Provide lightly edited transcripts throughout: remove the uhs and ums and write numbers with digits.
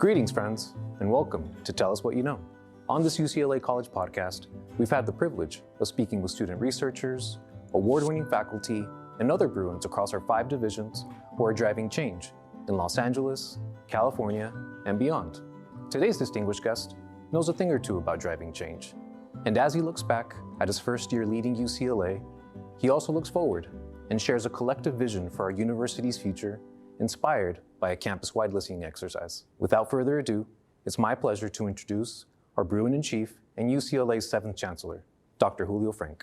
Greetings, friends, and welcome to Tell Us What You Know. On this UCLA College podcast, we've had the privilege of speaking with student researchers, award-winning faculty, and other Bruins across our 5 divisions who are driving change in Los Angeles, California, and beyond. Today's distinguished guest knows a thing or two about driving change. And as he looks back at his first year leading UCLA, he also looks forward and shares a collective vision for our university's future, inspired by a campus-wide listening exercise. Without further ado, it's my pleasure to introduce our Bruin-in-Chief and UCLA's 7th Chancellor, Dr. Julio Frenk.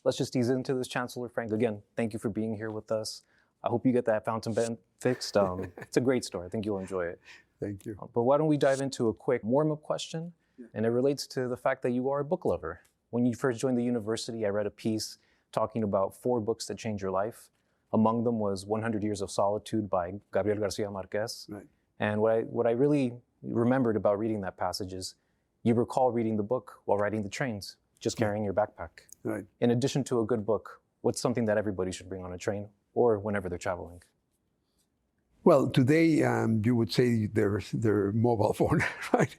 Let's just ease into this, Chancellor Frenk. Again, thank you for being here with us. I hope you get that fountain pen fixed. It's a great story. I think you'll enjoy it. Thank you. But why don't we dive into a quick warm-up question? Yeah. And it relates to the fact that you are a book lover. When you first joined the university, I read a piece talking about 4 books that changed your life. Among them was 100 Years of Solitude by Gabriel Garcia Marquez. Right. And what I really remembered about reading that passage is you recall reading the book while riding the trains, just carrying your backpack. Right. In addition to a good book, what's something that everybody should bring on a train or whenever they're traveling? Well, today you would say their mobile phone, right?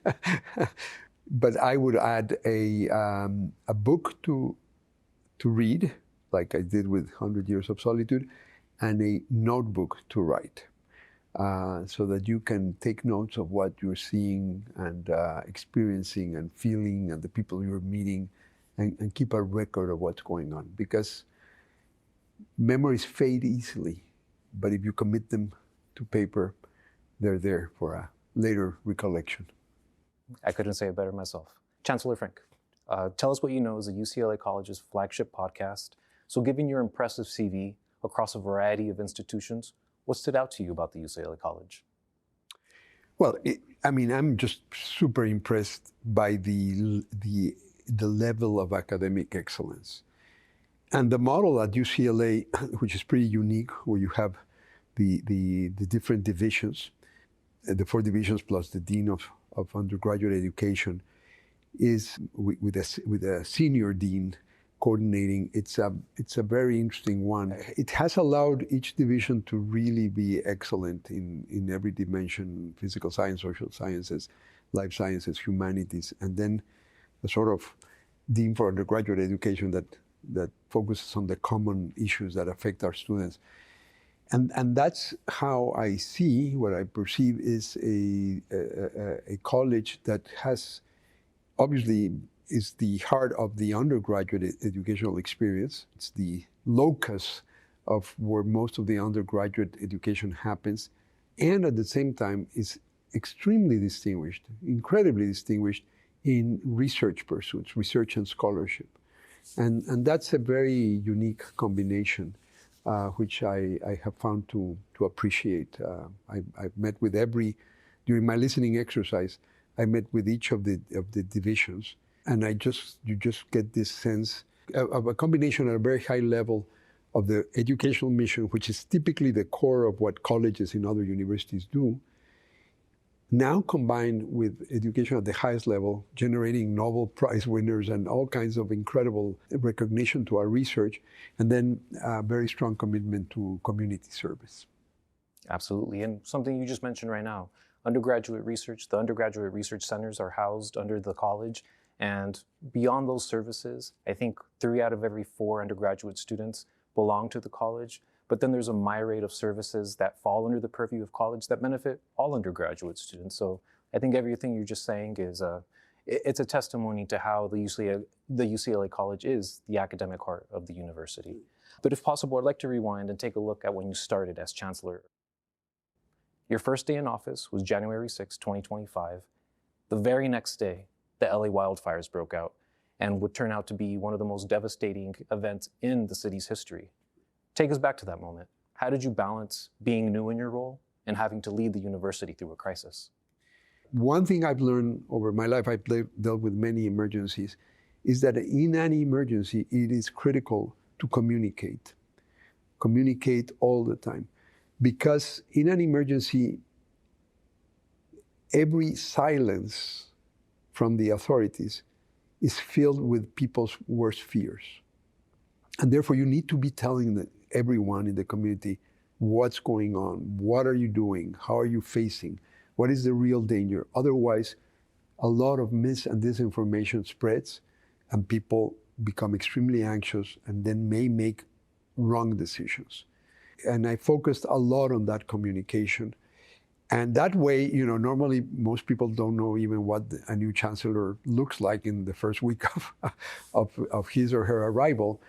But I would add a book to read, like I did with 100 Years of Solitude, and a notebook to write, so that you can take notes of what you're seeing and experiencing and feeling and the people you're meeting, and keep a record of what's going on. Because memories fade easily, but if you commit them to paper, they're there for a later recollection. I couldn't say it better myself. Chancellor Frenk, Tell Us What You Know is a UCLA College's flagship podcast. So given your impressive CV across a variety of institutions, what stood out to you about the UCLA College? Well, I'm just super impressed by the level of academic excellence. And the model at UCLA, which is pretty unique, where you have the different divisions, the 4 divisions plus the dean of undergraduate education, is with a senior dean coordinating. It's a very interesting one. It has allowed each division to really be excellent in every dimension: physical science, social sciences, life sciences, humanities, and then a sort of dean for undergraduate education that focuses on the common issues that affect our students. And that's how I see, what I perceive is a college that has, obviously, is the heart of the undergraduate educational experience. It's the locus of where most of the undergraduate education happens, and at the same time is extremely distinguished, incredibly distinguished in research pursuits, research and scholarship. And that's a very unique combination, which I have found to appreciate. I've met with during my listening exercise, I met with each of the divisions, and you just get this sense of a combination at a very high level of the educational mission, which is typically the core of what colleges in other universities do, now combined with education at the highest level, generating Nobel Prize winners and all kinds of incredible recognition to our research, and then a very strong commitment to community service. Absolutely, and something you just mentioned right now, undergraduate research, the undergraduate research centers are housed under the college, and beyond those services, I think 3 out of every 4 undergraduate students belong to the college. But then there's a myriad of services that fall under the purview of college that benefit all undergraduate students. So I think everything you're just saying is it's a testimony to how the UCLA College is the academic heart of the university. But if possible, I'd like to rewind and take a look at when you started as chancellor. Your first day in office was January 6, 2025. The very next day, the LA wildfires broke out and would turn out to be one of the most devastating events in the city's history. Take us back to that moment. How did you balance being new in your role and having to lead the university through a crisis? One thing I've learned over my life, I've dealt with many emergencies, is that in an emergency, it is critical to communicate. Communicate all the time. Because in an emergency, every silence from the authorities is filled with people's worst fears. And therefore, you need to be telling everyone in the community what's going on, what are you doing, how are you facing, what is the real danger. Otherwise, a lot of mis and disinformation spreads and people become extremely anxious and then may make wrong decisions. And I focused a lot on that communication. And that way, normally most people don't know even what a new chancellor looks like in the first week of his or her arrival.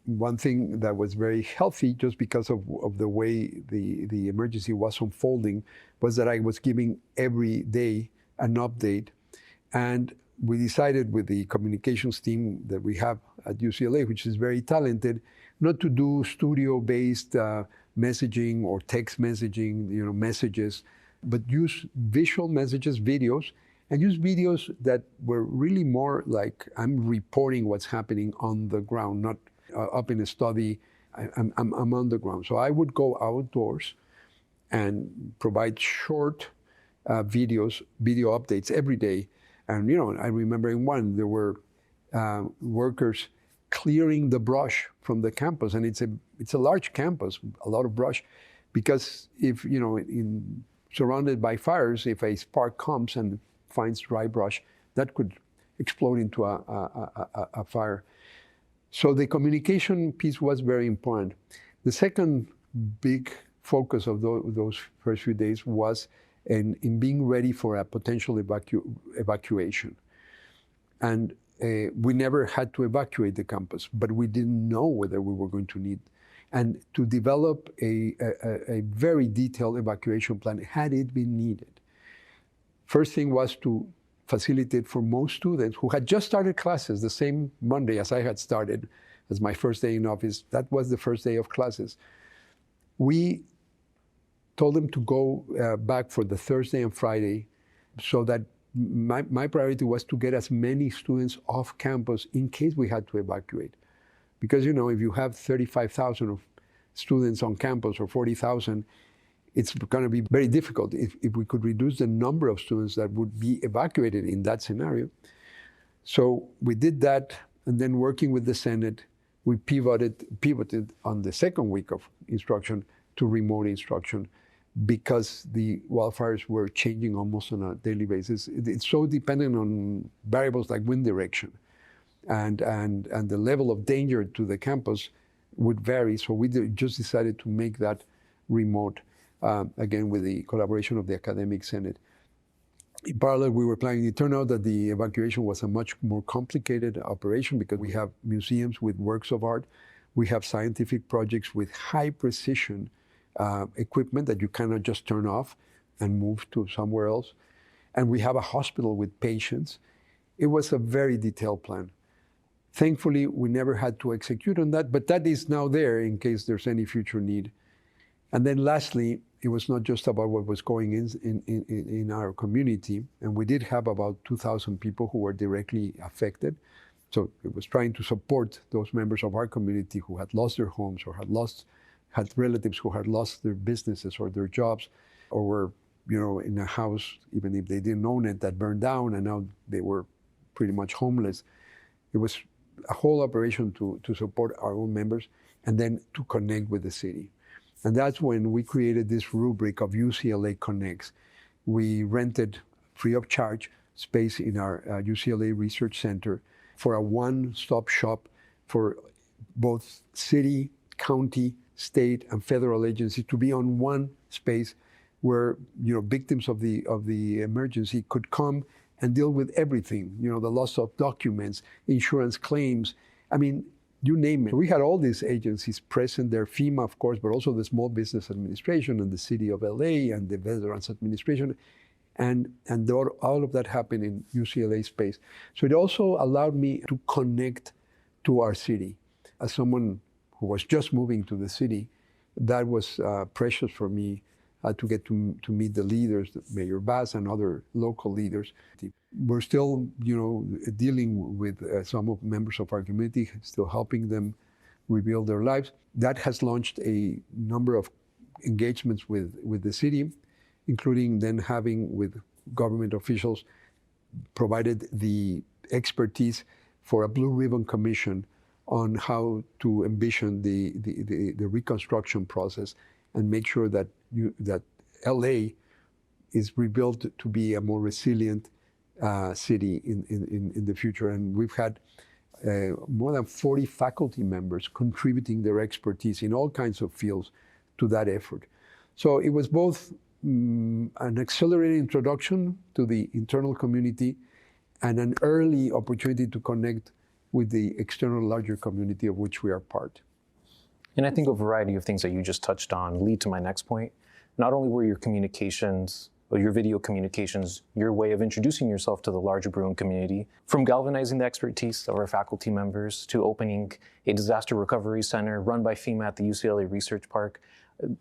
One thing that was very healthy, just because of the way the emergency was unfolding, was that I was giving every day an update. And we decided with the communications team that we have at UCLA, which is very talented, not to do studio-based messaging or text messaging, messages, but use visual messages, videos, and use videos that were really more like I'm reporting what's happening on the ground, not up in a study. I'm on the ground. So I would go outdoors and provide short video updates every day. And I remember in one, there were workers clearing the brush from the campus, and it's a large campus, a lot of brush, because if surrounded by fires, if a spark comes and finds dry brush, that could explode into a fire. So the communication piece was very important. The second big focus of those first few days was in being ready for a potential evacuation. And we never had to evacuate the campus, but we didn't know whether we were going to need. And to develop a very detailed evacuation plan had it been needed. First thing was to facilitate for most students who had just started classes the same Monday as I had started as my first day in office. That was the first day of classes. We told them to go back for the Thursday and Friday, so that my priority was to get as many students off campus in case we had to evacuate. Because, if you have 35,000 of students on campus or 40,000, it's going to be very difficult. If we could reduce the number of students that would be evacuated in that scenario. So we did that, and then working with the Senate, we pivoted on the second week of instruction to remote instruction, because the wildfires were changing almost on a daily basis. It's so dependent on variables like wind direction, and the level of danger to the campus would vary. So we just decided to make that remote, again with the collaboration of the academic senate. In parallel, we were planning. It turned out that the evacuation was a much more complicated operation, because we have museums with works of art, we have scientific projects with high precision equipment that you cannot just turn off and move to somewhere else. And we have a hospital with patients. It was a very detailed plan. Thankfully, we never had to execute on that, but that is now there in case there's any future need. And then lastly, it was not just about what was going in our community, and we did have about 2,000 people who were directly affected. So it was trying to support those members of our community who had lost their homes or had relatives who had lost their businesses or their jobs, or were, in a house, even if they didn't own it, that burned down, and now they were pretty much homeless. It was a whole operation to support our own members and then to connect with the city. And that's when we created this rubric of UCLA Connects. We rented, free of charge, space in our UCLA Research Center for a one-stop shop for both city, county, state, and federal agencies to be on one space where victims of the emergency could come and deal with everything. The loss of documents, insurance claims. I mean, you name it. We had all these agencies present there, FEMA, of course, but also the Small Business Administration and the City of LA and the Veterans Administration. And all of that happened in UCLA space. So it also allowed me to connect to our city. As someone who was just moving to the city, that was precious for me to get to meet the leaders, Mayor Bass and other local leaders. We're still, dealing with some of members of our community, still helping them rebuild their lives. That has launched a number of engagements with the city, including then having with government officials provided the expertise for a Blue Ribbon Commission on how to envision the reconstruction process and make sure that that LA is rebuilt to be a more resilient city in the future. And we've had more than 40 faculty members contributing their expertise in all kinds of fields to that effort. So it was both an accelerated introduction to the internal community and an early opportunity to connect with the external larger community of which we are part. And I think a variety of things that you just touched on lead to my next point. Not only were your communications, or your video communications, your way of introducing yourself to the larger Bruin community, from galvanizing the expertise of our faculty members to opening a disaster recovery center run by FEMA at the UCLA Research Park.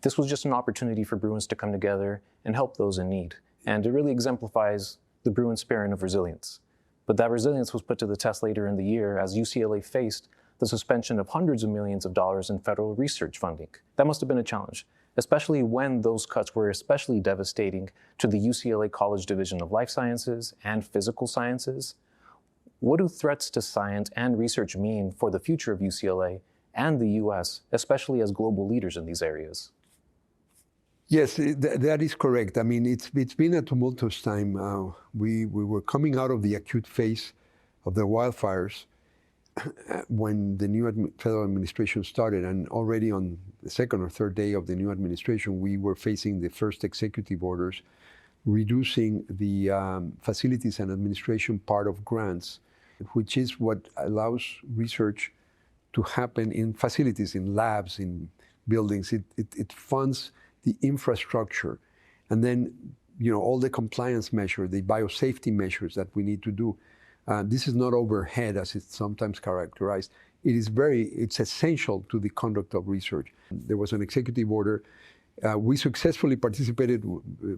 This was just an opportunity for Bruins to come together and help those in need. And it really exemplifies the Bruin spirit of resilience. But that resilience was put to the test later in the year as UCLA faced the suspension of hundreds of millions of dollars in federal research funding. That must have been a challenge, especially when those cuts were especially devastating to the UCLA College Division of Life Sciences and Physical Sciences. What do threats to science and research mean for the future of UCLA and the US, especially as global leaders in these areas? Yes, that is correct. I mean, it's been a tumultuous time. We were coming out of the acute phase of the wildfires when the new federal administration started, and already on the second or third day of the new administration, we were facing the first executive orders reducing the facilities and administration part of grants, which is what allows research to happen in facilities, in labs, in buildings. It funds the infrastructure, and then all the compliance measures, the biosafety measures that we need to do. This is not overhead as it's sometimes characterized. It's essential to the conduct of research. There was an executive order. We successfully participated,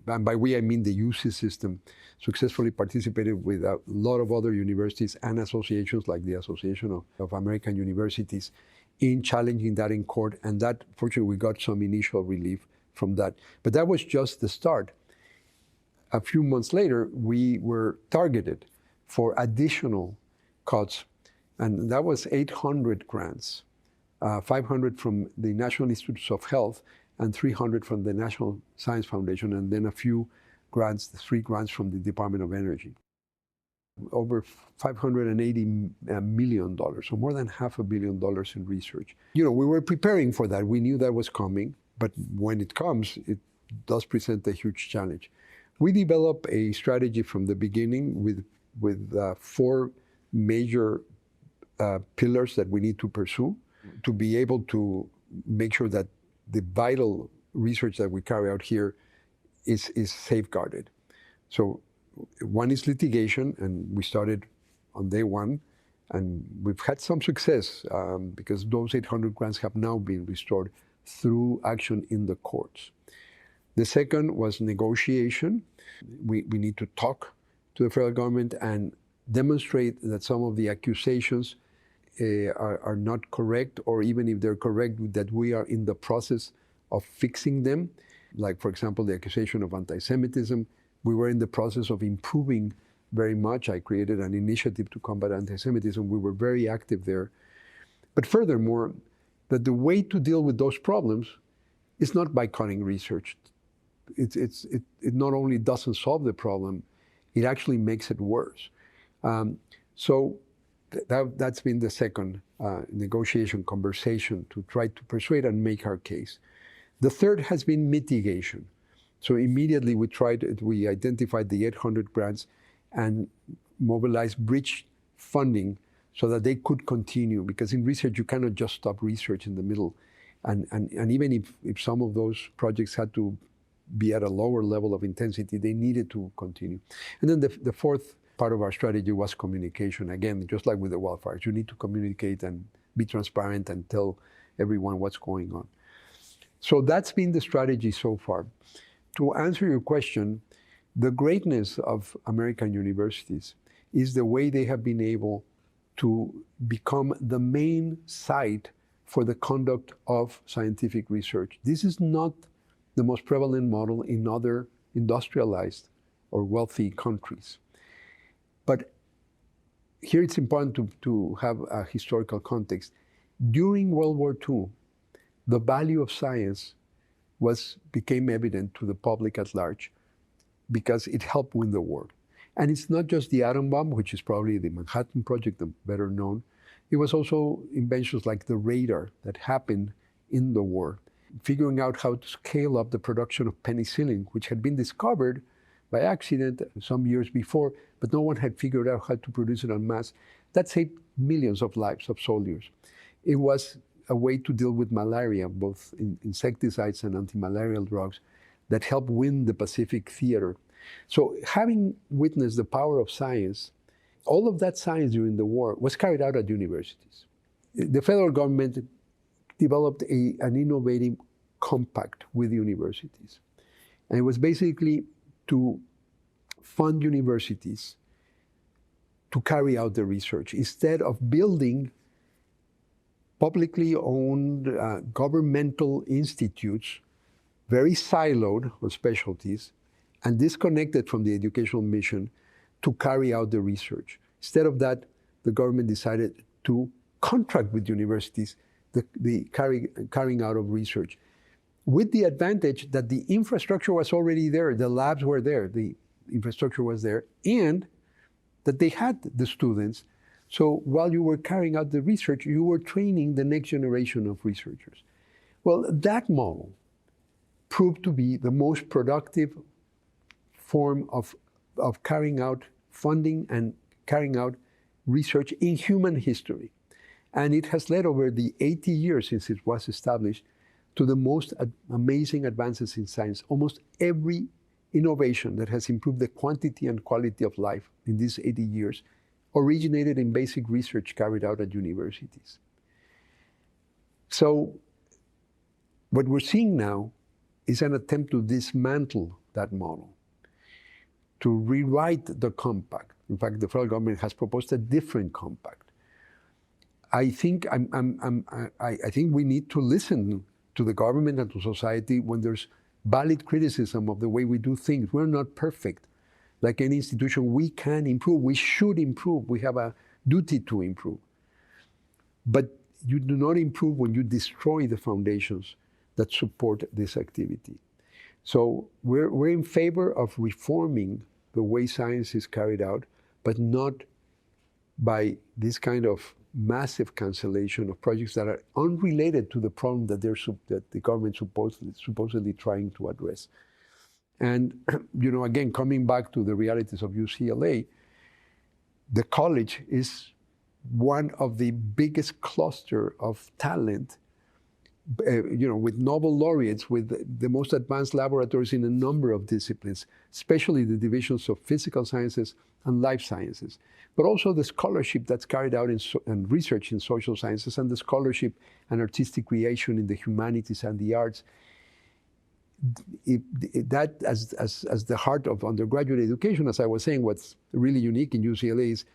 and by we I mean the UC system, successfully participated with a lot of other universities and associations like the Association of American Universities in challenging that in court, and that, fortunately, we got some initial relief from that. But that was just the start. A few months later, we were targeted for additional cuts, and that was 800 grants, 500 from the National Institutes of Health and 300 from the National Science Foundation, and then a few grants, 3 grants from the Department of Energy. Over $580 million, so more than $500 million in research. We were preparing for that. We knew that was coming, but when it comes, it does present a huge challenge. We developed a strategy from the beginning with 4 major pillars that we need to pursue to be able to make sure that the vital research that we carry out here is safeguarded. So one is litigation, and we started on day one, and we've had some success because those 800 grants have now been restored through action in the courts. The second was negotiation. We need to talk to the federal government and demonstrate that some of the accusations are not correct, or even if they're correct, that we are in the process of fixing them. Like, for example, the accusation of anti-Semitism. We were in the process of improving very much. I created an initiative to combat anti-Semitism. We were very active there. But furthermore, that the way to deal with those problems is not by cutting research. It not only doesn't solve the problem, it actually makes it worse. So that's been the second negotiation conversation to try to persuade and make our case. The third has been mitigation. So immediately we identified the 800 grants and mobilized bridge funding so that they could continue, because in research you cannot just stop research in the middle. And even if some of those projects had to be at a lower level of intensity, they needed to continue. And then the fourth part of our strategy was communication. Again, just like with the wildfires, you need to communicate and be transparent and tell everyone what's going on. So that's been the strategy so far. To answer your question, the greatness of American universities is the way they have been able to become the main site for the conduct of scientific research. This is not the most prevalent model in other industrialized or wealthy countries. But here it's important to have a historical context. During World War II, the value of science became evident to the public at large because it helped win the war. And it's not just the atom bomb, which is probably the Manhattan Project, the better known. It was also inventions like the radar that happened in the war, figuring out how to scale up the production of penicillin, which had been discovered by accident some years before, but no one had figured out how to produce it en masse. That saved millions of lives of soldiers. It was a way to deal with malaria, both insecticides and anti-malarial drugs, that helped win the Pacific theater. So having witnessed the power of science, all of that science during the war was carried out at universities. The federal government developed an innovative compact with universities. And it was basically to fund universities to carry out the research instead of building publicly owned governmental institutes, very siloed on specialties and disconnected from the educational mission to carry out the research. Instead of that, the government decided to contract with universities the carrying out of research, with the advantage that the infrastructure was already there, the labs were there, the infrastructure was there, and that they had the students. So while you were carrying out the research, you were training the next generation of researchers. Well, that model proved to be the most productive form of carrying out funding and carrying out research in human history. And it has led over the 80 years since it was established to the most amazing advances in science. Almost every innovation that has improved the quantity and quality of life in these 80 years originated in basic research carried out at universities. So what we're seeing now is an attempt to dismantle that model, to rewrite the compact. In fact, the federal government has proposed a different compact. I think we need to listen to the government and to society when there's valid criticism of the way we do things. We're not perfect. Like any institution, we can improve. We should improve. We have a duty to improve. But you do not improve when you destroy the foundations that support this activity. So we're in favor of reforming the way science is carried out, but not by this kind of massive cancellation of projects that are unrelated to the problem that the government supposedly trying to address. And again, coming back to the realities of UCLA, the college is one of the biggest cluster of talent, with Nobel laureates, with the most advanced laboratories in a number of disciplines, especially the divisions of physical sciences and life sciences, but also the scholarship that's carried out in research in social sciences, and the scholarship and artistic creation in the humanities and the arts. That as the heart of undergraduate education, as I was saying, what's really unique in UCLA is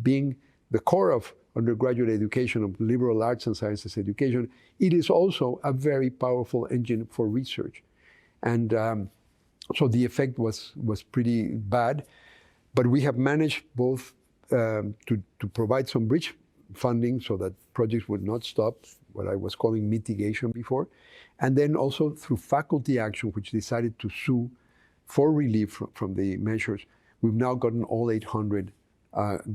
being the core of undergraduate education, of liberal arts and sciences education. It is also a very powerful engine for research. And so the effect was pretty bad, but we have managed both to provide some bridge funding so that projects would not stop, what I was calling mitigation before, and then also through faculty action, which decided to sue for relief from the measures. We've now gotten all 800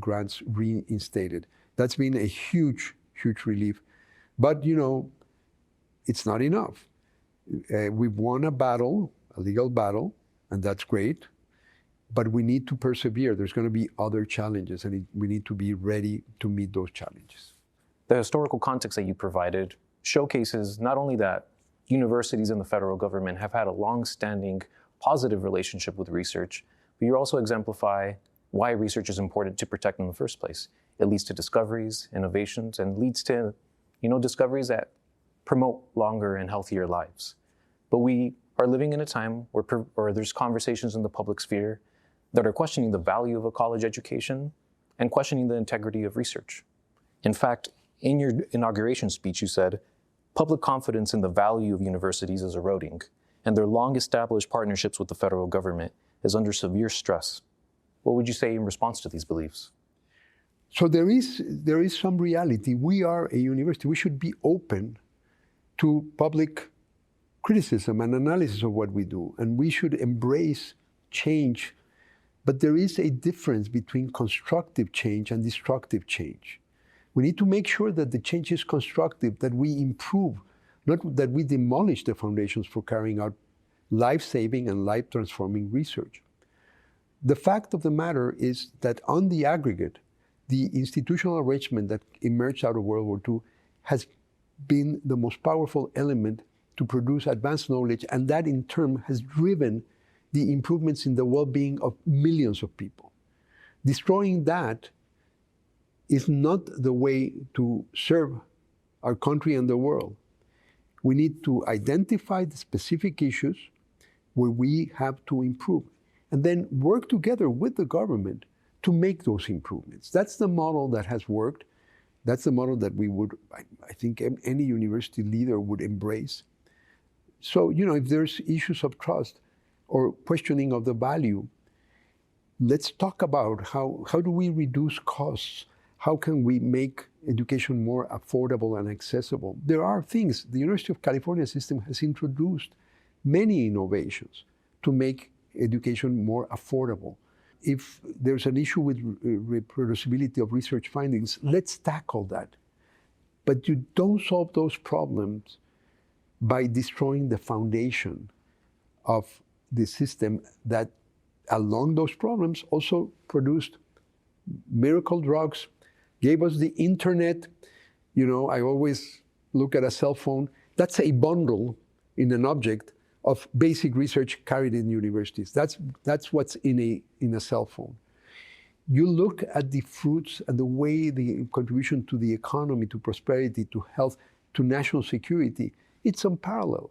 grants reinstated. That's been a huge, huge relief. But, it's not enough. We've won a battle, a legal battle, and that's great. But we need to persevere. There's going to be other challenges, and we need to be ready to meet those challenges. The historical context that you provided showcases not only that universities and the federal government have had a long-standing positive relationship with research, but you also exemplify why research is important to protect in the first place. It leads to discoveries, innovations, and leads to, discoveries that promote longer and healthier lives. But we are living in a time where there's conversations in the public sphere that are questioning the value of a college education and questioning the integrity of research. In fact, in your inauguration speech, you said, public confidence in the value of universities is eroding, and their long-established partnerships with the federal government is under severe stress. What would you say in response to these beliefs? So there is some reality. We are a university. We should be open to public criticism and analysis of what we do, and we should embrace change. But there is a difference between constructive change and destructive change. We need to make sure that the change is constructive, that we improve, not that we demolish the foundations for carrying out life-saving and life-transforming research. The fact of the matter is that on the aggregate, the institutional arrangement that emerged out of World War II has been the most powerful element to produce advanced knowledge, and that in turn has driven the improvements in the well-being of millions of people. Destroying that is not the way to serve our country and the world. We need to identify the specific issues where we have to improve, and then work together with the government to make those improvements. That's the model that has worked. That's the model that we would, I think any university leader would embrace. So, if there's issues of trust or questioning of the value, let's talk about how do we reduce costs? How can we make education more affordable and accessible? There are things. The University of California system has introduced many innovations to make education more affordable. If there's an issue with reproducibility of research findings, let's tackle that. But you don't solve those problems by destroying the foundation of the system that, along those problems, also produced miracle drugs, gave us the internet. I always look at a cell phone. That's a bundle in an object of basic research carried in universities. That's what's in a cell phone. You look at the fruits and the way the contribution to the economy, to prosperity, to health, to national security, it's unparalleled.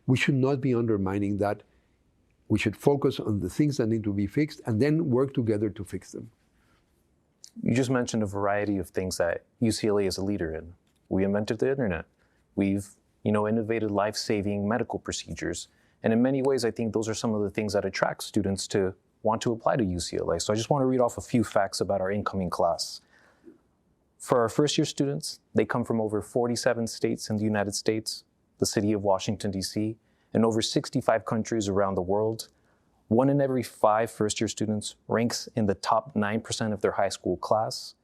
We should not be undermining that. We should focus on the things that need to be fixed and then work together to fix them. You just mentioned a variety of things that UCLA is a leader in. We invented the internet. We've innovated life-saving medical procedures. And in many ways, I think those are some of the things that attract students to want to apply to UCLA. So I just want to read off a few facts about our incoming class. For our first-year students, they come from over 47 states in the United States, the city of Washington, D.C., and over 65 countries around the world. 1 in every 5 first-year students ranks in the top 9% of their high school class.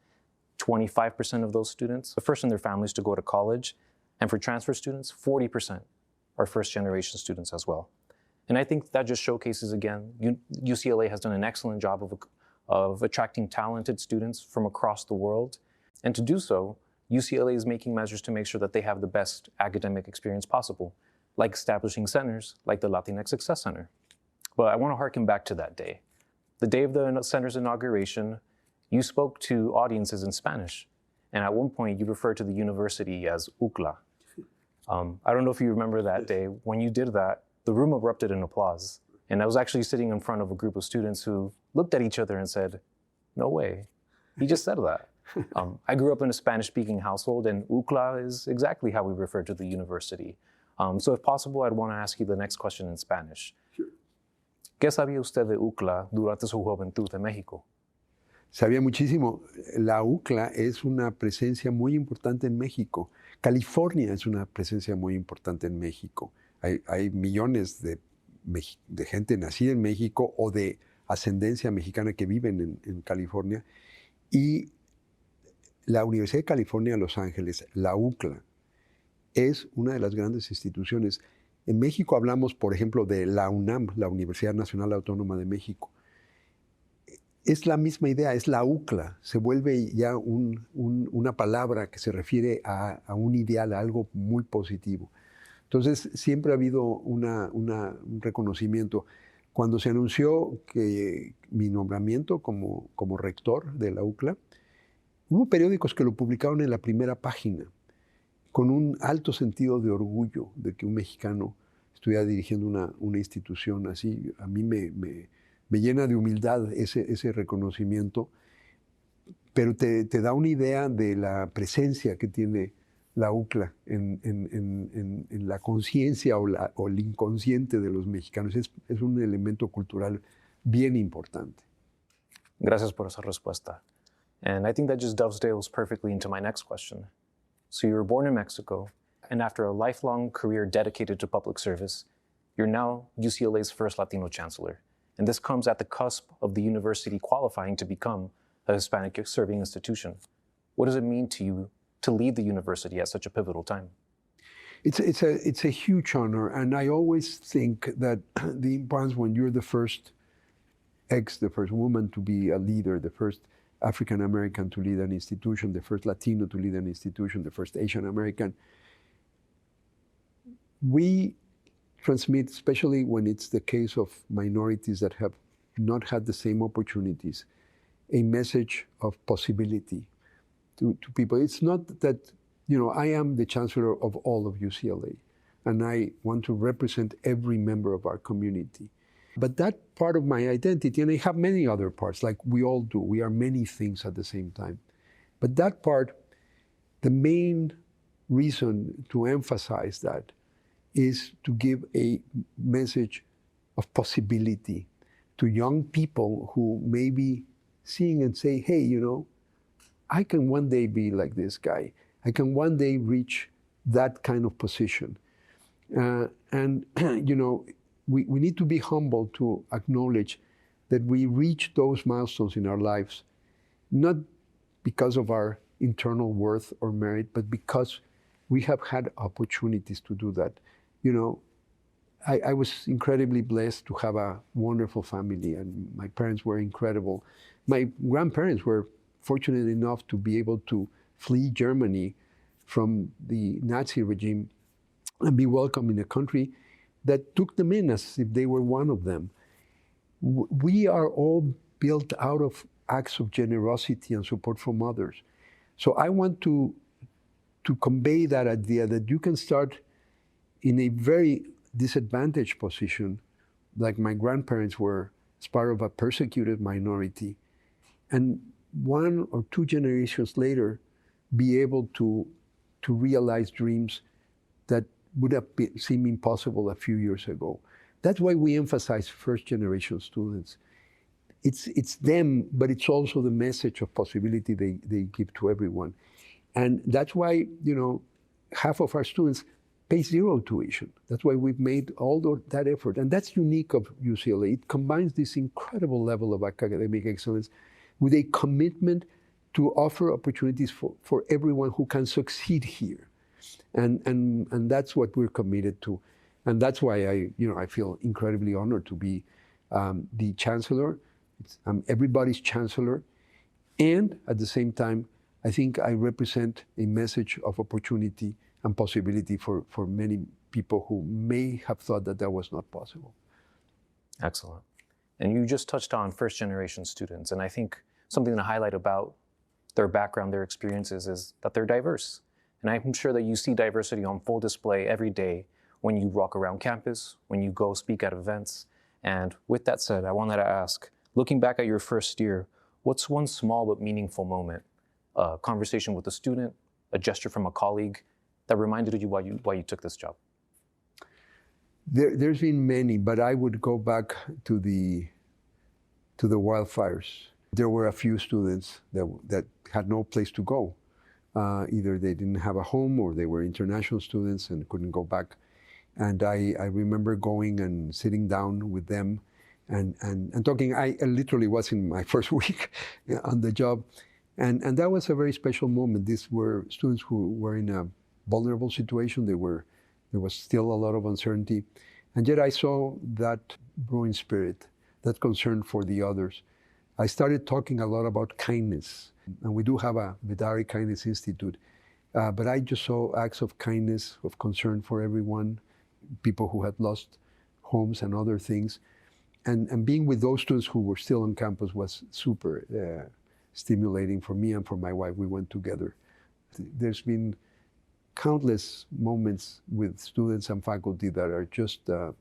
25% of those students are first in their families to go to college. And for transfer students, 40% are first-generation students as well. And I think that just showcases, again, UCLA has done an excellent job of attracting talented students from across the world. And to do so, UCLA is making measures to make sure that they have the best academic experience possible, like establishing centers like the Latinx Success Center. But I want to harken back to that day. The day of the center's inauguration, you spoke to audiences in Spanish. And at one point, you referred to the university as UCLA. I don't know if you remember that day. When you did that, the room erupted in applause. And I was actually sitting in front of a group of students who looked at each other and said, "No way, he just said that." I grew up in a Spanish-speaking household, and UCLA is exactly how we refer to the university. So if possible, I'd want to ask you the next question in Spanish. Sure. ¿Qué sabía usted de UCLA durante su juventud en México? Sabía muchísimo. La UCLA es una presencia muy importante en México. California es una presencia muy importante en México. Hay millones de gente nacida en México o de ascendencia mexicana que viven en California. Y la Universidad de California, Los Ángeles, la UCLA, es una de las grandes instituciones. En México hablamos, por ejemplo, de la UNAM, la Universidad Nacional Autónoma de México. Es la misma idea, es la UCLA. Se vuelve ya una palabra que se refiere a un ideal, a algo muy positivo. Entonces, siempre ha habido un reconocimiento. Cuando se anunció que mi nombramiento como rector de la UCLA, hubo periódicos que lo publicaron en la primera página, con un alto sentido de orgullo de que un mexicano estuviera dirigiendo una institución así. A mí me llena de humildad ese reconocimiento, pero te da una idea de la presencia que tiene la UCLA en la conciencia o el inconsciente de los mexicanos. Es un elemento cultural bien importante. Gracias por esa respuesta. And I think that just dovetails perfectly into my next question. So you were born in Mexico, And after a lifelong career dedicated to public service, you're now UCLA's first Latino chancellor. And this comes at the cusp of the university qualifying to become a Hispanic serving institution. What does it mean to you to lead the university at such a pivotal time? It's a huge honor, and I always think that the importance when you're the first woman to be a leader, the first African American to lead an institution, the first Latino to lead an institution, the first Asian American. We transmit, especially when it's the case of minorities that have not had the same opportunities, a message of possibility to people. It's not that, I am the chancellor of all of UCLA, and I want to represent every member of our community. But that part of my identity, and I have many other parts, like we all do, we are many things at the same time. But that part, the main reason to emphasize that is to give a message of possibility to young people who may be seeing and say, hey, I can one day be like this guy. I can one day reach that kind of position. We need to be humble to acknowledge that we reach those milestones in our lives, not because of our internal worth or merit, but because we have had opportunities to do that. I was incredibly blessed to have a wonderful family, and my parents were incredible. My grandparents were fortunate enough to be able to flee Germany from the Nazi regime and be welcomed in a country that took them in as if they were one of them. We are all built out of acts of generosity and support from others. So I want to convey that idea that you can start in a very disadvantaged position, like my grandparents were, as part of a persecuted minority, and 1 or 2 generations later, be able to realize dreams that would have seemed impossible a few years ago. That's why we emphasize first-generation students. It's them, but it's also the message of possibility they give to everyone. And that's why, half of our students pay 0 tuition. That's why we've made all that effort. And that's unique of UCLA. It combines this incredible level of academic excellence with a commitment to offer opportunities for everyone who can succeed here. And that's what we're committed to. And that's why I feel incredibly honored to be the chancellor. I'm everybody's chancellor. And at the same time, I think I represent a message of opportunity and possibility for many people who may have thought that was not possible. Excellent. And you just touched on first-generation students, and I think something to highlight about their background, their experiences, is that they're diverse. And I'm sure that you see diversity on full display every day when you walk around campus, when you go speak at events. And with that said, I wanted to ask, looking back at your first year, what's one small but meaningful moment, a conversation with a student, a gesture from a colleague, that reminded you why you took this job? There's been many, but I would go back to the wildfires. There were a few students that had no place to go. Either they didn't have a home or they were international students and couldn't go back. And I remember going and sitting down with them and talking. I literally was in my first week on the job. And that was a very special moment. These were students who were in a vulnerable situation. There was still a lot of uncertainty. And yet I saw that brewing spirit, that concern for the others. I started talking a lot about kindness. And we do have a Vidari Kindness Institute. But I just saw acts of kindness, of concern for everyone, people who had lost homes and other things. And being with those students who were still on campus was super stimulating for me and for my wife. We went together. There's been countless moments with students and faculty that are just, to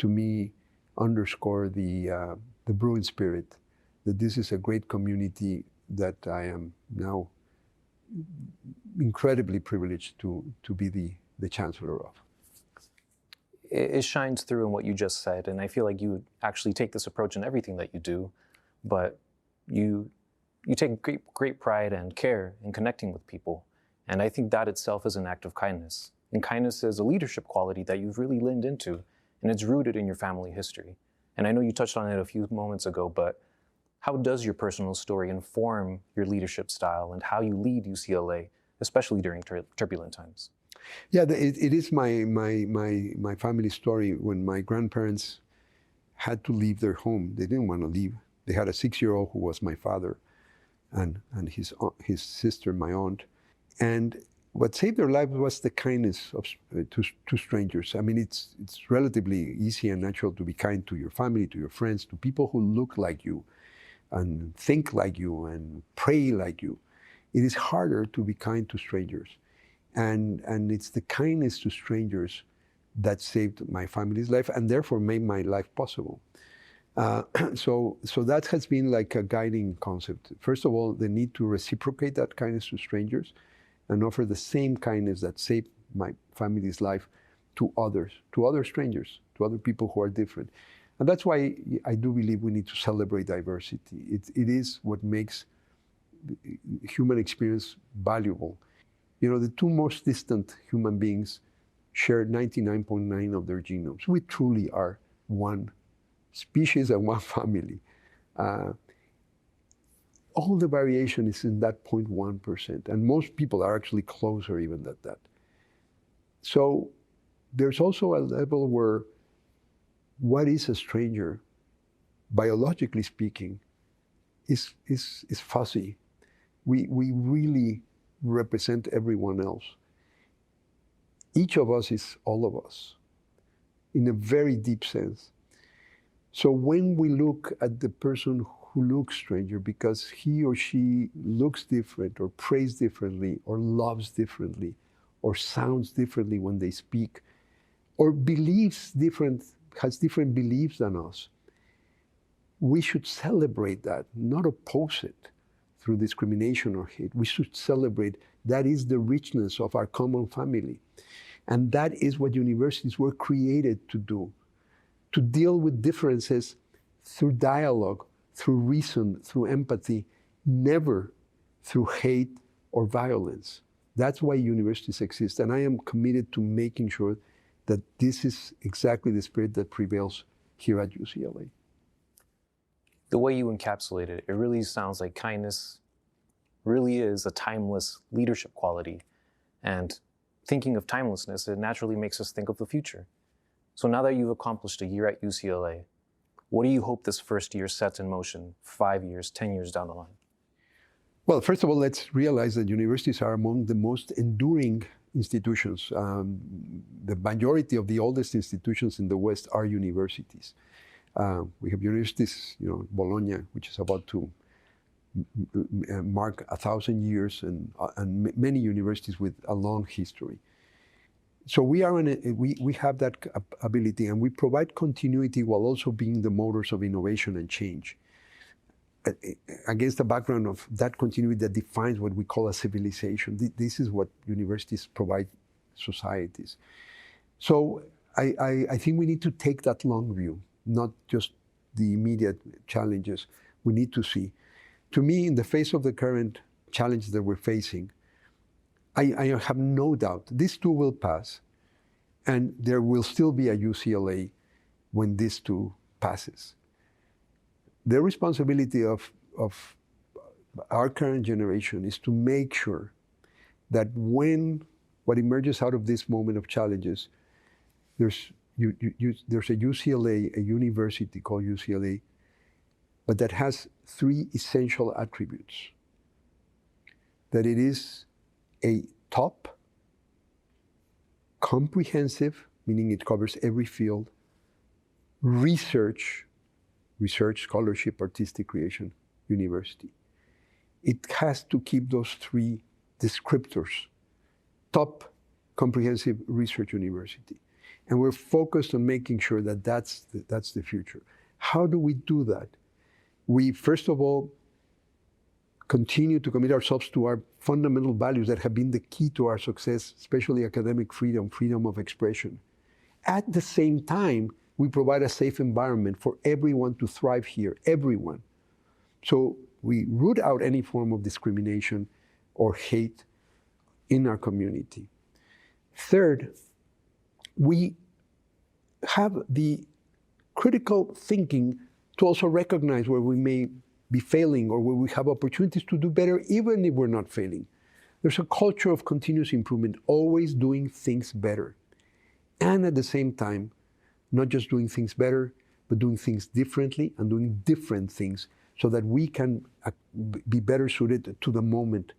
me, underscore the brewing spirit, that this is a great community that I am now incredibly privileged to be the chancellor of. It shines through in what you just said, and I feel like you actually take this approach in everything that you do, but you take great pride and care in connecting with people. And I think that itself is an act of kindness. And kindness is a leadership quality that you've really leaned into, and it's rooted in your family history. And I know you touched on it a few moments ago, but how does your personal story inform your leadership style and how you lead UCLA, especially during turbulent times? Yeah, it is my family story. When my grandparents had to leave their home, they didn't want to leave. They had a 6-year-old who was my father, and his sister, my aunt. And what saved their lives was the kindness of to strangers. I mean, it's relatively easy and natural to be kind to your family, to your friends, to people who look like you, and think like you, and pray like you. It is harder to be kind to strangers. And it's the kindness to strangers that saved my family's life and therefore made my life possible. So that has been like a guiding concept. First of all, the need to reciprocate that kindness to strangers and offer the same kindness that saved my family's life to others, to other strangers, to other people who are different. And that's why I do believe we need to celebrate diversity. It is what makes human experience valuable. You know, the two most distant human beings share 99.9% of their genomes. We truly are one species and one family. All the variation is in that 0.1%, and most people are actually closer even than that. So there's also a level where what is a stranger, biologically speaking, is fuzzy. We really represent everyone else. Each of us is all of us in a very deep sense. So when we look at the person who looks stranger because he or she looks different or prays differently or loves differently or sounds differently when they speak or has different beliefs than us, we should celebrate that, not oppose it through discrimination or hate. We should celebrate that is the richness of our common family. And that is what universities were created to do, to deal with differences through dialogue, through reason, through empathy, never through hate or violence. That's why universities exist. And I am committed to making sure that this is exactly the spirit that prevails here at UCLA. The way you encapsulate it, it really sounds like kindness really is a timeless leadership quality. And thinking of timelessness, it naturally makes us think of the future. So now that you've accomplished a year at UCLA, what do you hope this first year sets in motion 5 years, 10 years down the line? Well, first of all, let's realize that universities are among the most enduring institutions. The majority of the oldest institutions in the West are universities. We have universities, Bologna, which is about to mark 1,000 years, and many universities with a long history. So we have that ability, and we provide continuity while also being the motors of innovation and change. Against the background of that continuity that defines what we call a civilization, this is what universities provide societies. So I think we need to take that long view, not just the immediate challenges. We need to see. To me, in the face of the current challenges that we're facing, I have no doubt this too will pass, and there will still be a UCLA when this too passes. The responsibility of our current generation is to make sure that when what emerges out of this moment of challenges, there's a UCLA, a university called UCLA, but that has 3 essential attributes. That it is a top, comprehensive, meaning it covers every field, research, scholarship, artistic creation, university. It has to keep those 3 descriptors: top, comprehensive, research university. And we're focused on making sure that that's the future. How do we do that? We, first of all, continue to commit ourselves to our fundamental values that have been the key to our success, especially academic freedom, freedom of expression. At the same time, we provide a safe environment for everyone to thrive here, everyone. So we root out any form of discrimination or hate in our community. Third, we have the critical thinking to also recognize where we may be failing or where we have opportunities to do better, even if we're not failing. There's a culture of continuous improvement, always doing things better. And at the same time, not just doing things better, but doing things differently and doing different things so that we can be better suited to the moment.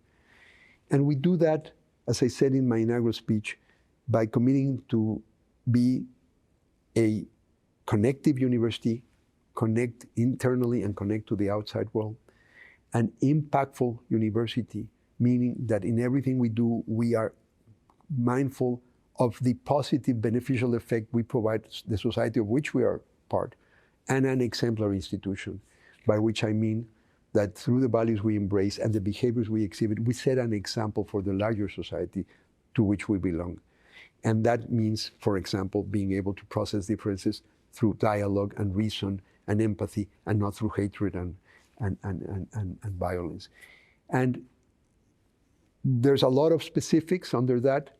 And we do that, as I said in my inaugural speech, by committing to be a connective university, connect internally and connect to the outside world, an impactful university, meaning that in everything we do, we are mindful of the positive beneficial effect we provide the society of which we are part, and an exemplary institution, by which I mean that through the values we embrace and the behaviors we exhibit, we set an example for the larger society to which we belong. And that means, for example, being able to process differences through dialogue and reason and empathy, and not through hatred and violence. And there's a lot of specifics under that.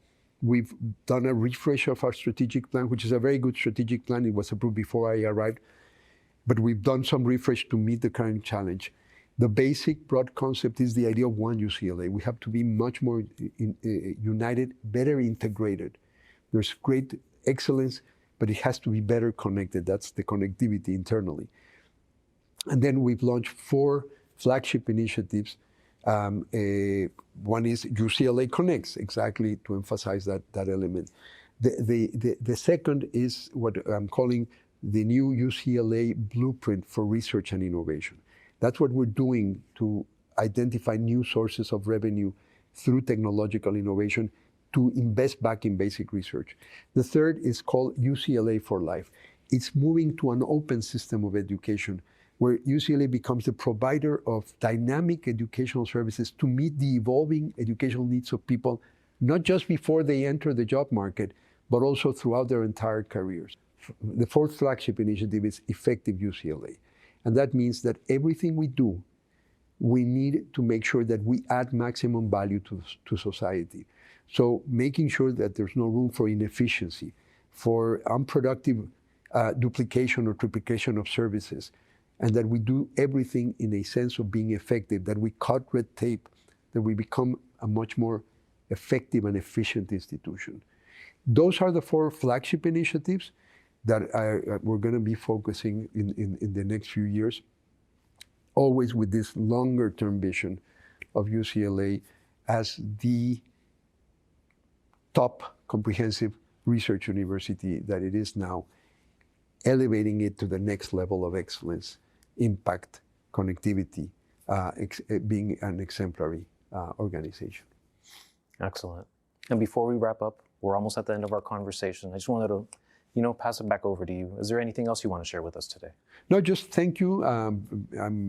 We've done a refresh of our strategic plan, which is a very good strategic plan. It was approved before I arrived. But we've done some refresh to meet the current challenge. The basic broad concept is the idea of one UCLA. We have to be much more united, better integrated. There's great excellence, but it has to be better connected. That's the connectivity internally. And then we've launched 4 flagship initiatives. One is UCLA Connects, exactly to emphasize that element. The second is what I'm calling the new UCLA Blueprint for Research and Innovation. That's what we're doing to identify new sources of revenue through technological innovation to invest back in basic research. The third is called UCLA for Life. It's moving to an open system of education where UCLA becomes the provider of dynamic educational services to meet the evolving educational needs of people, not just before they enter the job market, but also throughout their entire careers. The 4th flagship initiative is Effective UCLA. And that means that everything we do, we need to make sure that we add maximum value to society. So making sure that there's no room for inefficiency, for unproductive duplication or triplication of services, and that we do everything in a sense of being effective, that we cut red tape, that we become a much more effective and efficient institution. Those are the 4 flagship initiatives that we're going to be focusing in the next few years, always with this longer-term vision of UCLA as the top comprehensive research university that it is now, elevating it to the next level of excellence, impact, connectivity, being an exemplary organization. Excellent. And before we wrap up, we're almost at the end of our conversation. I just wanted to pass it back over to you. Is there anything else you want to share with us today? No, just thank you. I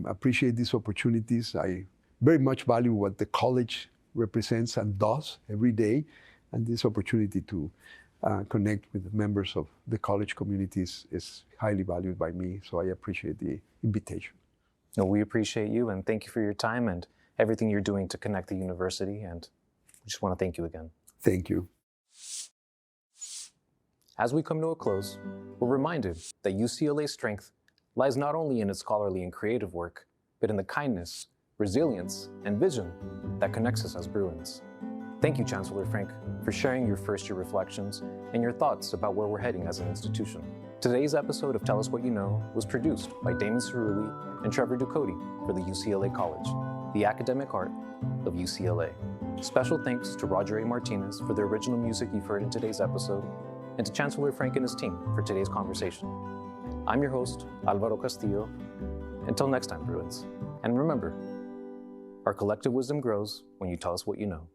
appreciate these opportunities. I very much value what the college represents and does every day. And this opportunity to connect with members of the college communities is highly valued by me. So I appreciate the invitation. No, we appreciate you, and thank you for your time and everything you're doing to connect the university. And we just want to thank you again. Thank you. As we come to a close, we're reminded that UCLA's strength lies not only in its scholarly and creative work, but in the kindness, resilience, and vision that connects us as Bruins. Thank you, Chancellor Frenk, for sharing your first-year reflections and your thoughts about where we're heading as an institution. Today's episode of Tell Us What You Know was produced by Damon Cirulli and Trevor Ducote for the UCLA College, the academic heart of UCLA. Special thanks to Roger A. Martinez for the original music you've heard in today's episode, and to Chancellor Frenk and his team for today's conversation. I'm your host, Alvaro Castillo. Until next time, Bruins. And remember, our collective wisdom grows when you tell us what you know.